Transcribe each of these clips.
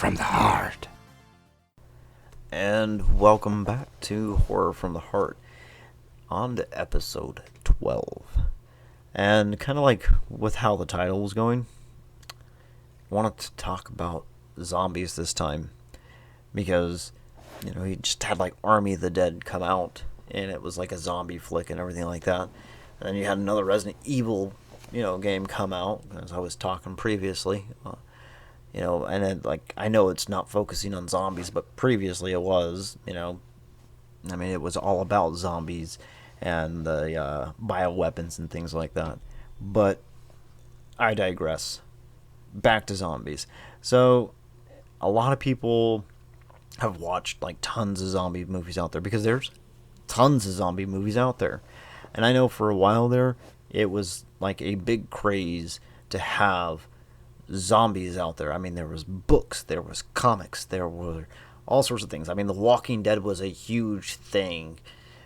from the Heart. And welcome back to Horror from the Heart, on to episode 12. And kind of like with how the title was going, I wanted to talk about zombies this time, because, he just had like Army of the Dead come out, and it was like a zombie flick and everything like that. And then you had another Resident Evil, game come out, as I was talking previously. And then, I know it's not focusing on zombies, but previously it was, it was all about zombies and the bioweapons and things like that. But I digress. Back to zombies. So, a lot of people have watched, tons of zombie movies out there, because there's tons of zombie movies out there. And I know for a while there, it was, a big craze to have zombies out there. There was books, there was comics, there were all sorts of things. The Walking Dead was a huge thing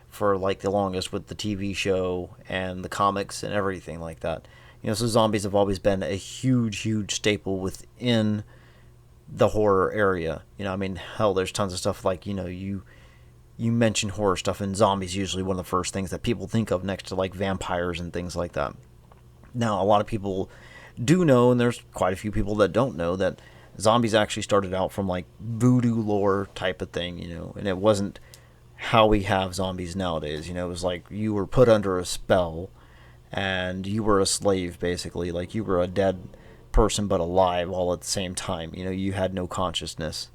for the longest, with the TV show and the comics and everything like that. So zombies have always been a huge staple within the horror area. Hell, there's tons of stuff you mention horror stuff, and zombies usually one of the first things that people think of next to vampires and things like that. Now, a lot of people do know, and there's quite a few people that don't know, that zombies actually started out from voodoo lore type of thing, and it wasn't how we have zombies nowadays. It was you were put under a spell and you were a slave, basically. You were a dead person but alive all at the same time. You had no consciousness.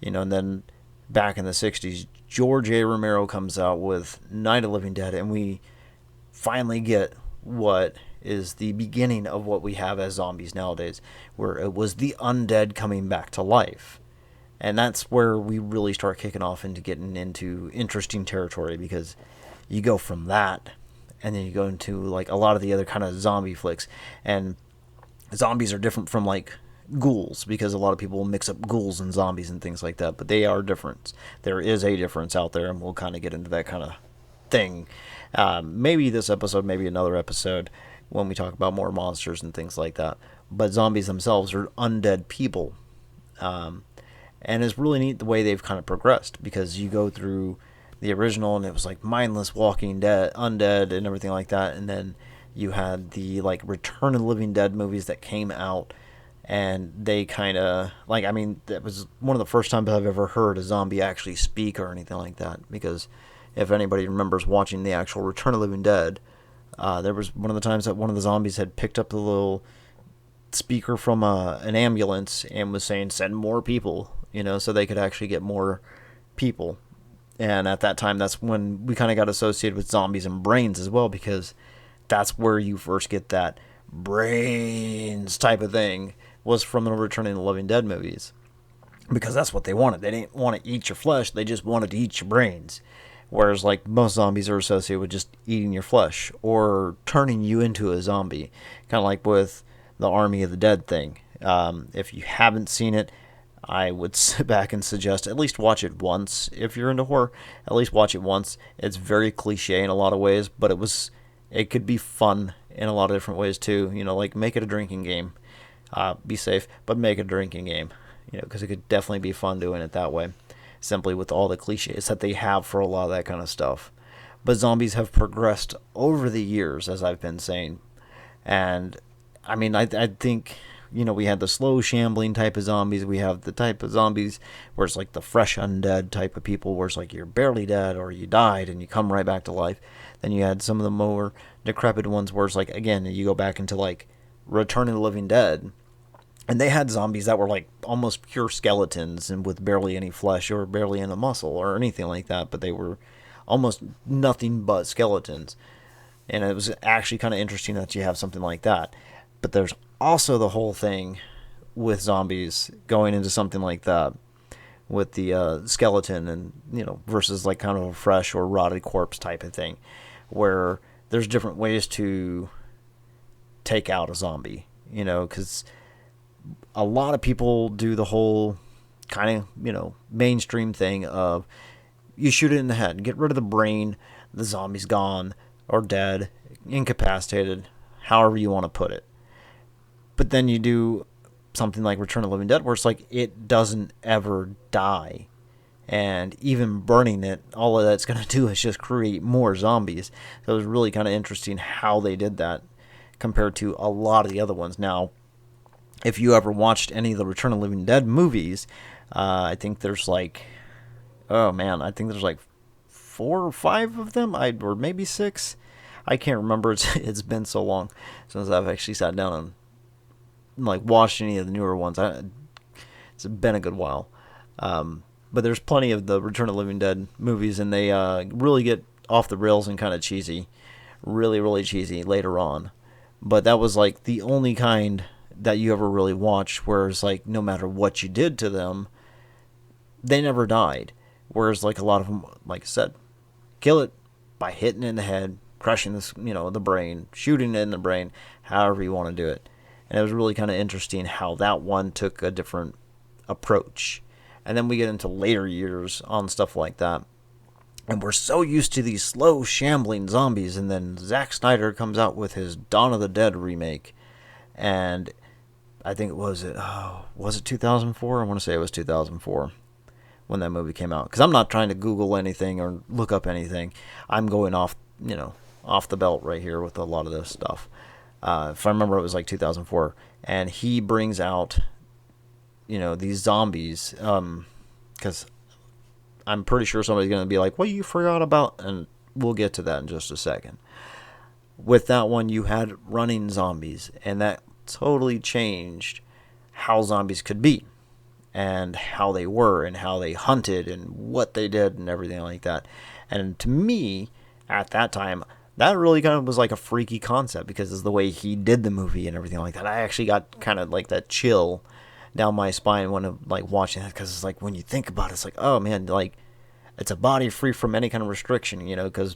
And then back in the 60s, George A. Romero comes out with Night of the Living Dead, and we finally get what is the beginning of what we have as zombies nowadays, where it was the undead coming back to life. And that's where we really start kicking off into getting into interesting territory, because you go from that, and then you go into a lot of the other kind of zombie flicks. And zombies are different from ghouls, because a lot of people mix up ghouls and zombies and things like that, but they are different. There is a difference out there, and we'll kind of get into that kind of thing. Maybe this episode, maybe another episode, when we talk about more monsters and things like that. But zombies themselves are undead people. And it's really neat the way they've kind of progressed, because you go through the original, and it was mindless walking dead, undead, and everything like that. And then you had the Return of the Living Dead movies that came out, and they kind of that was one of the first times I've ever heard a zombie actually speak or anything like that. Because if anybody remembers watching the actual Return of the Living Dead, there was one of the times that one of the zombies had picked up the little speaker from an ambulance and was saying, "Send more people," so they could actually get more people. And at that time, that's when we kind of got associated with zombies and brains as well, because that's where you first get that brains type of thing, was from the Return of the Living Dead movies. Because that's what they wanted. They didn't want to eat your flesh, they just wanted to eat your brains. Whereas most zombies are associated with just eating your flesh or turning you into a zombie. Kind of like with the Army of the Dead thing. If you haven't seen it, I would sit back and suggest at least watch it once. If you're into horror, at least watch it once. It's very cliche in a lot of ways, but it could be fun in a lot of different ways too. Make it a drinking game. Be safe, but make it a drinking game. Because it could definitely be fun doing it that way. Simply with all the cliches that they have for a lot of that kind of stuff. But zombies have progressed over the years, as I've been saying. And, I think, we had the slow shambling type of zombies. We have the type of zombies where it's the fresh undead type of people, where it's you're barely dead or you died and you come right back to life. Then you had some of the more decrepit ones where it's again, you go back into Return of the Living Dead. And they had zombies that were almost pure skeletons and with barely any flesh or barely any muscle or anything like that. But they were almost nothing but skeletons. And it was actually kind of interesting that you have something like that. But there's also the whole thing with zombies going into something like that, with the skeleton and, versus kind of a fresh or rotted corpse type of thing, where there's different ways to take out a zombie, because a lot of people do the whole kind of, mainstream thing of you shoot it in the head, get rid of the brain, the zombie's gone or dead, incapacitated, however you want to put it. But then you do something like Return of the Living Dead, where it's like it doesn't ever die. And even burning it, all of that's going to do is just create more zombies. So it was really kind of interesting how they did that compared to a lot of the other ones. Now, if you ever watched any of the Return of the Living Dead movies, I think there's like, oh man, I think there's like 4 or 5 of them, or maybe 6. I can't remember. It's been so long since I've actually sat down and like watched any of the newer ones. It's been a good while. But there's plenty of the Return of the Living Dead movies, and they really get off the rails and kind of cheesy. Really, really cheesy later on. But that was like the only kind that you ever really watched, whereas like no matter what you did to them, they never died. Whereas like a lot of them, like I said, kill it by hitting it in the head, crushing this, the brain, shooting it in the brain, however you want to do it. And it was really kind of interesting how that one took a different approach. And then we get into later years on stuff like that. And we're so used to these slow, shambling zombies. And then Zack Snyder comes out with his Dawn of the Dead remake. And I think was it 2004? I want to say it was 2004 when that movie came out. Because I'm not trying to Google anything or look up anything. I'm going off the belt right here with a lot of this stuff. If I remember, it was like 2004. And he brings out these zombies, because I'm pretty sure somebody's going to be like, well, you forgot about, and we'll get to that in just a second. With that one, you had running zombies, and that totally changed how zombies could be, and how they were, and how they hunted, and what they did, and everything like that. And to me, at that time, that really kind of was like a freaky concept, because of the way he did the movie and everything like that. I actually got kind of like that chill down my spine when I'm like watching that, because it's like when you think about it, it's like, oh man, like it's a body free from any kind of restriction, because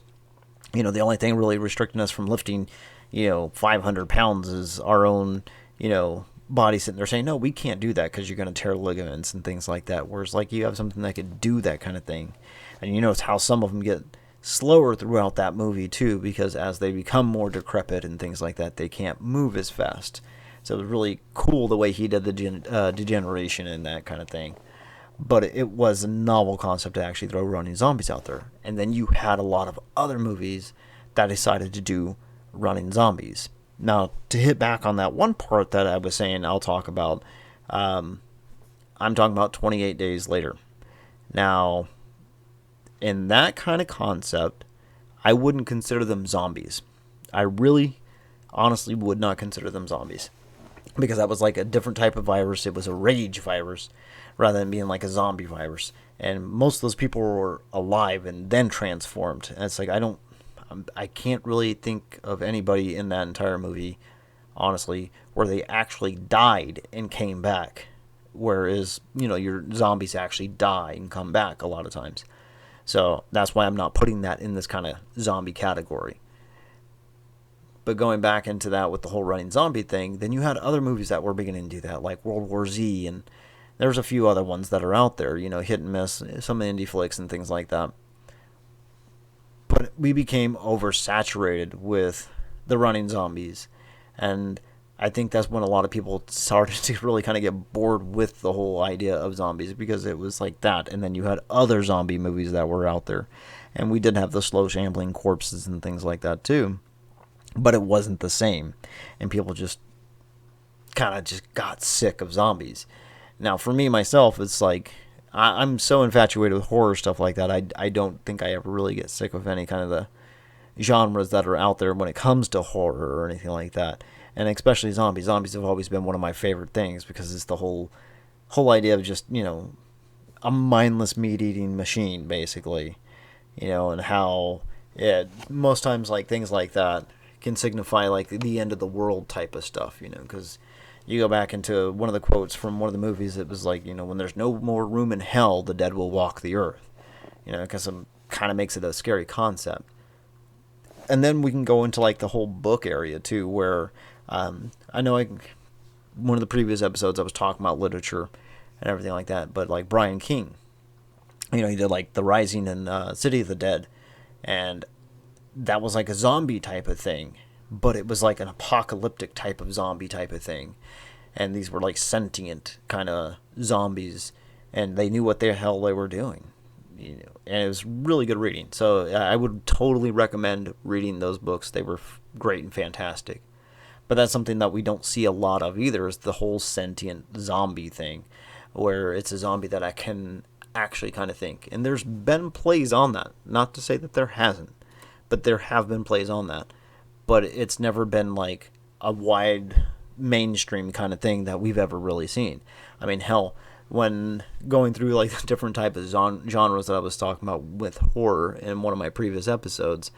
the only thing really restricting us from lifting 500 pounds is our own body sitting there saying, no, we can't do that because you're going to tear ligaments and things like that. Whereas like you have something that could do that kind of thing. And it's how some of them get slower throughout that movie too, because as they become more decrepit and things like that, they can't move as fast. So it was really cool the way he did the degeneration and that kind of thing. But it was a novel concept to actually throw running zombies out there. And then you had a lot of other movies that decided to do running zombies. Now, to hit back on that one part that I was saying I'll talk about, I'm talking about 28 Days Later. Now, in that kind of concept, I wouldn't consider them zombies. I really, honestly would not consider them zombies. Because that was like a different type of virus. It was a rage virus rather than being like a zombie virus. And most of those people were alive and then transformed. And it's like, I can't really think of anybody in that entire movie, honestly, where they actually died and came back. Whereas, your zombies actually die and come back a lot of times. So that's why I'm not putting that in this kind of zombie category. But going back into that with the whole running zombie thing, then you had other movies that were beginning to do that, like World War Z, and there's a few other ones that are out there, hit and miss, some indie flicks and things like that. But we became oversaturated with the running zombies, and I think that's when a lot of people started to really kind of get bored with the whole idea of zombies, because it was like that, and then you had other zombie movies that were out there, and we did have the slow shambling corpses and things like that too. But it wasn't the same. And people just kind of just got sick of zombies. Now, for me, myself, it's like, I'm so infatuated with horror stuff like that. I don't think I ever really get sick of any kind of the genres that are out there when it comes to horror or anything like that. And especially zombies. Zombies have always been one of my favorite things, because it's the whole idea of just, a mindless meat-eating machine, basically. And how most times, like, things like that can signify like the end of the world type of stuff, because you go back into one of the quotes from one of the movies, it was like, when there's no more room in hell, the dead will walk the earth, because it kind of makes it a scary concept. And then we can go into like the whole book area too, where I know one of the previous episodes I was talking about literature and everything like that, but like Brian King, he did like The Rising and City of the Dead, and that was like a zombie type of thing, but it was like an apocalyptic type of zombie type of thing. and these were like sentient kind of zombies, and they knew what the hell they were doing. And it was really good reading. So I would totally recommend reading those books. They were great and fantastic. But that's something that we don't see a lot of either, is the whole sentient zombie thing, where it's a zombie that I can actually kind of think. And there's been plays on that. Not to say that there hasn't, but there have been plays on that. But it's never been like a wide mainstream kind of thing that we've ever really seen. I mean, hell, when going through like the different type of genres that I was talking about with horror in one of my previous episodes,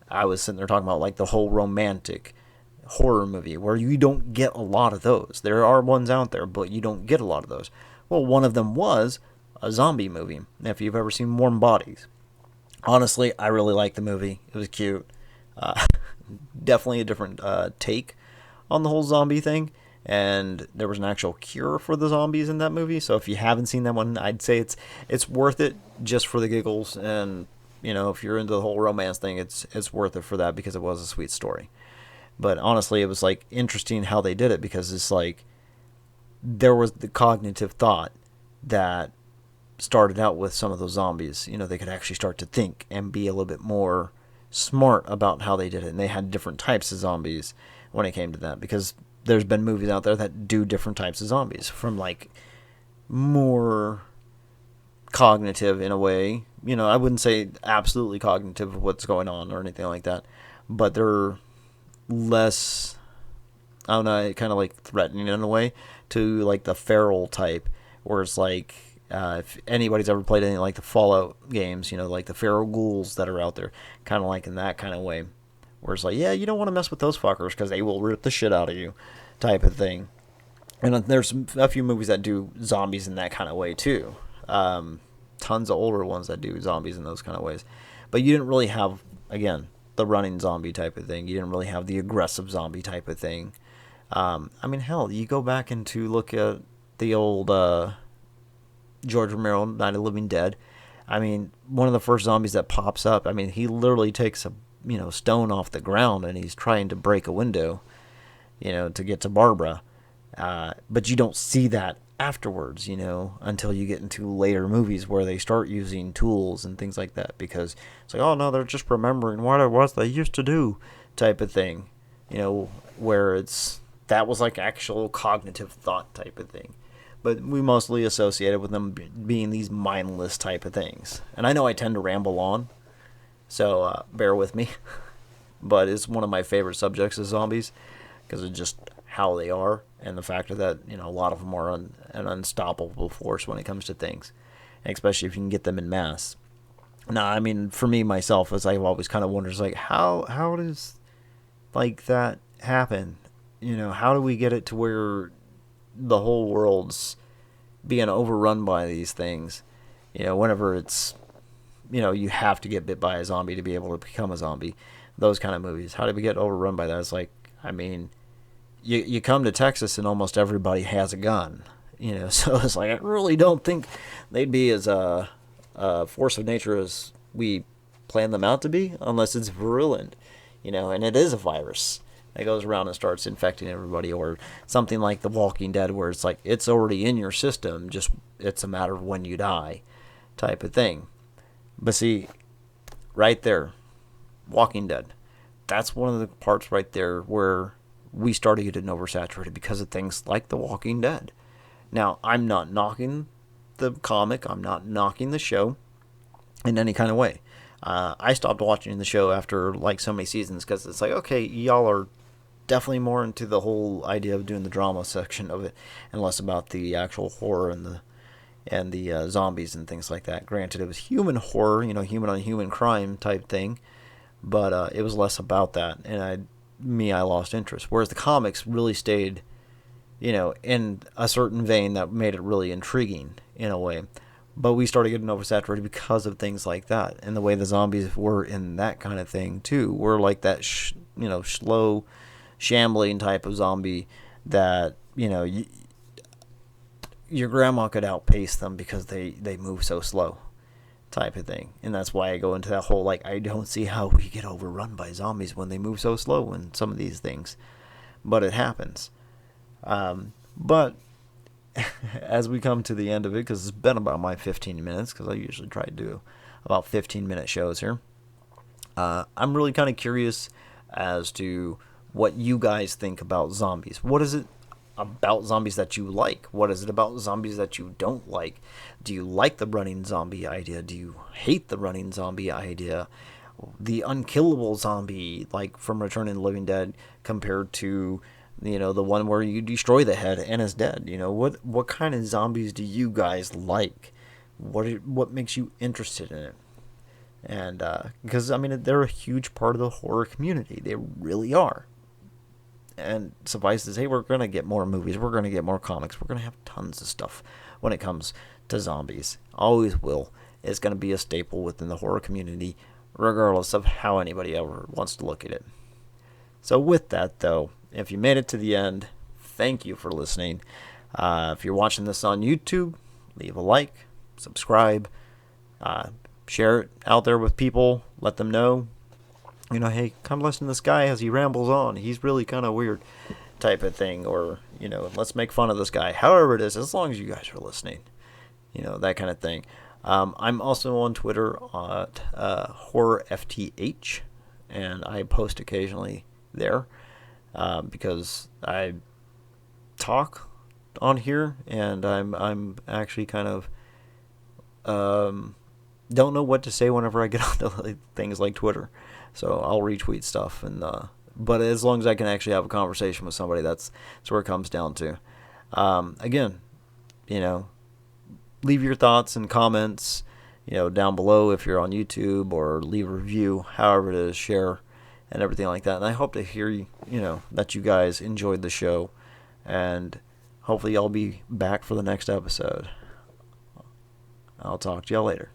I was sitting there talking about like the whole romantic horror movie, where you don't get a lot of those. There are ones out there, but you don't get a lot of those. Well, one of them was a zombie movie. If you've ever seen Warm Bodies, honestly, I really liked the movie. It was cute. Definitely a different take on the whole zombie thing, and there was an actual cure for the zombies in that movie. So if you haven't seen that one, I'd say it's worth it just for the giggles, and if you're into the whole romance thing, it's worth it for that, because it was a sweet story. But honestly, it was like interesting how they did it, because it's like there was the cognitive thought that started out with some of those zombies. They could actually start to think and be a little bit more smart about how they did it. And they had different types of zombies when it came to that, because there's been movies out there that do different types of zombies, from like more cognitive in a way. I wouldn't say absolutely cognitive of what's going on or anything like that, but they're less, I don't know, kind of like threatening in a way, to like the feral type, where it's like, if anybody's ever played any like the Fallout games, like the feral ghouls that are out there, kind of like in that kind of way, where it's like, yeah, you don't want to mess with those fuckers because they will rip the shit out of you, type of thing. And there's a few movies that do zombies in that kind of way too. Tons of older ones that do zombies in those kind of ways. But you didn't really have, again, the running zombie type of thing. You didn't really have the aggressive zombie type of thing. I mean, hell, you go back and to look at the old George Romero, Night of the Living Dead. I mean, one of the first zombies that pops up, I mean, he literally takes a stone off the ground, and he's trying to break a window, to get to Barbara. But you don't see that afterwards, until you get into later movies where they start using tools and things like that, because it's like, oh no, they're just remembering what it was they used to do, type of thing, where that was like actual cognitive thought type of thing. But we mostly associate it with them being these mindless type of things. And I know I tend to ramble on, so bear with me. But it's one of my favorite subjects is zombies, because of just how they are, and the fact that a lot of them are an unstoppable force when it comes to things, and especially if you can get them in mass. Now, I mean, for me myself, as I've always kind of wondered, like how does like that happen? How do we get it to where the whole world's being overrun by these things? Whenever it's you have to get bit by a zombie to be able to become a zombie. Those kind of movies. How did we get overrun by that? It's like, I mean, you come to Texas and almost everybody has a gun. So it's like, I really don't think they'd be as a force of nature as we plan them out to be, unless it's virulent, and it is a virus that goes around and starts infecting everybody, or something like The Walking Dead, where it's like it's already in your system, just it's a matter of when you die, type of thing. But see, right there, Walking Dead, that's one of the parts right there where we started getting oversaturated because of things like The Walking Dead. Now, I'm not knocking the comic, I'm not knocking the show in any kind of way. I stopped watching the show after like so many seasons, because it's like, okay, y'all are definitely more into the whole idea of doing the drama section of it, and less about the actual horror and the zombies and things like that. Granted, it was human horror, human on human crime type thing, but it was less about that, and I lost interest. Whereas the comics really stayed, in a certain vein that made it really intriguing in a way. But we started getting oversaturated because of things like that, and the way the zombies were in that kind of thing too. Were like that, slow, shambling type of zombie that your grandma could outpace them because they move so slow, type of thing. And that's why I go into that whole, like, I don't see how we get overrun by zombies when they move so slow in some of these things, but it happens. But as we come to the end of it, because it's been about my 15 minutes, because I usually try to do about 15-minute shows here, I'm really kind of curious as to what you guys think about zombies. What is it about zombies that you like? What is it about zombies that you don't like? Do you like the running zombie idea? Do you hate the running zombie idea? The unkillable zombie, like from Return of the Living Dead, compared to, the one where you destroy the head and is dead. What kind of zombies do you guys like? What makes you interested in it? And because they're a huge part of the horror community. They really are. And suffice to say, we're going to get more movies. We're going to get more comics. We're going to have tons of stuff when it comes to zombies. Always will. It's going to be a staple within the horror community, regardless of how anybody ever wants to look at it. So with that, though, if you made it to the end, thank you for listening. If you're watching this on YouTube, leave a like, subscribe, share it out there with people. Let them know. Hey, come listen to this guy as he rambles on. He's really kind of weird, type of thing. Or, let's make fun of this guy. However it is, as long as you guys are listening. That kind of thing. I'm also on Twitter at HorrorFTH, and I post occasionally there because I talk on here, and I'm actually kind of don't know what to say whenever I get onto things like Twitter. So I'll retweet stuff, but as long as I can actually have a conversation with somebody, that's where it comes down to. Again, leave your thoughts and comments, down below if you're on YouTube, or leave a review, however it is, share, and everything like that. And I hope to hear, that you guys enjoyed the show, and hopefully I'll be back for the next episode. I'll talk to y'all later.